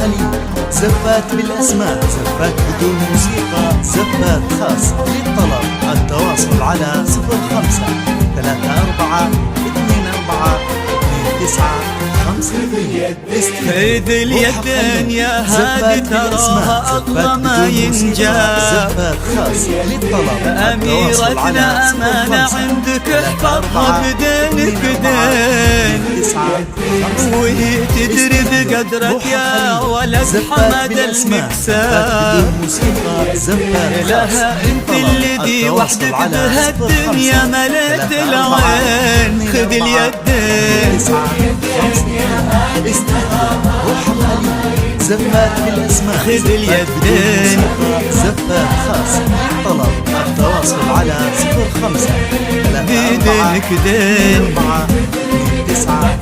خليل. زفات بالأسماء، زفات بدون موسيقى، زفات خاص للطلب. التواصل على 05 34 24 29 52. خذ اليدين يا هادي تراها الله ما ينجاب. زفات خاص للطلب. أميرتنا أمانة عندك احفظها بدينك دين، وهي تدري بقدرك يا ولد حمد المكساب. لها انت اللي دي وحدك بهالدنيا مليت العين. خذ اليدين زفات بالأسماء، خذ اليدين زفات خاص للطلب. التواصل على 05 بيدينك دين. 9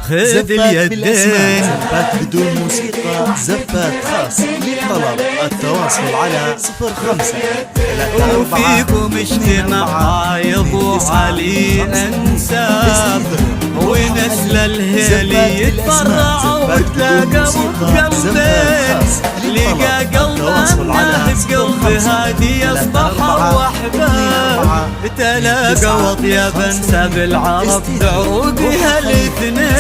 خذ اليدين زفات بدون موسيقى، زفات خاص للطلب. التواصل على 05 وفيكم اجتماع يا ابو علي انساب، ونسل الهيلي يتفرع وتلاقوا بقلبين. لقى قلبنا بقلب هادي يصبحوا احباب. تلاقوا اطيب انساب العرب بعروقها الاثنين.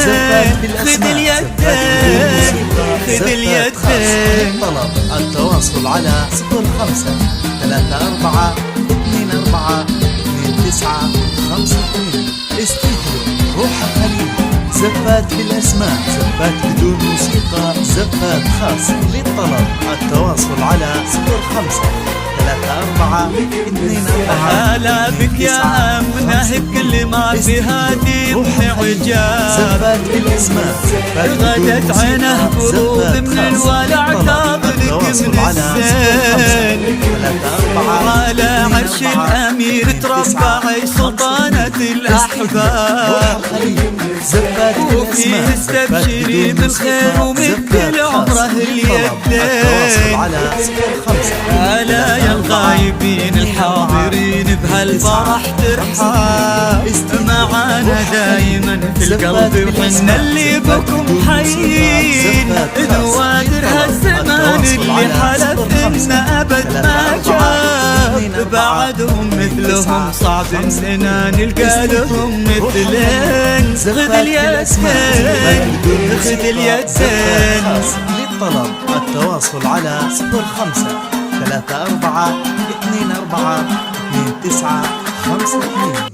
خذ اليدين خذ اليدين. طلب التواصل على 05 34 24 29 52. استديو روح خليل. زفات بالأسماء، زفات بدون موسيقى، زفات خاص للطلب. التواصل على 05 34 24. هلا بك يا أمنة كل ما في هادي بحجاب. زفات بالأسماء، غدت عينه برود من الولع تاضلك من الزين. على عرش الأمير تربع سلطانة الأحباب. وفيه استبشري بالخير ومن كل عمره اليدين. ألا يا الغايبين الحاضرين بهالفرح ترحاب. معانا دايما في القلب وحنا اللي بكم حيين. نوادر هالزمان اللي حلف إن أبد ما جاب. بعدهم مثلهم صعب إننا نلقى لهم مثلين. خذ اليدين خذ اليدين. للطلب التواصل على 05 34 24 29 52.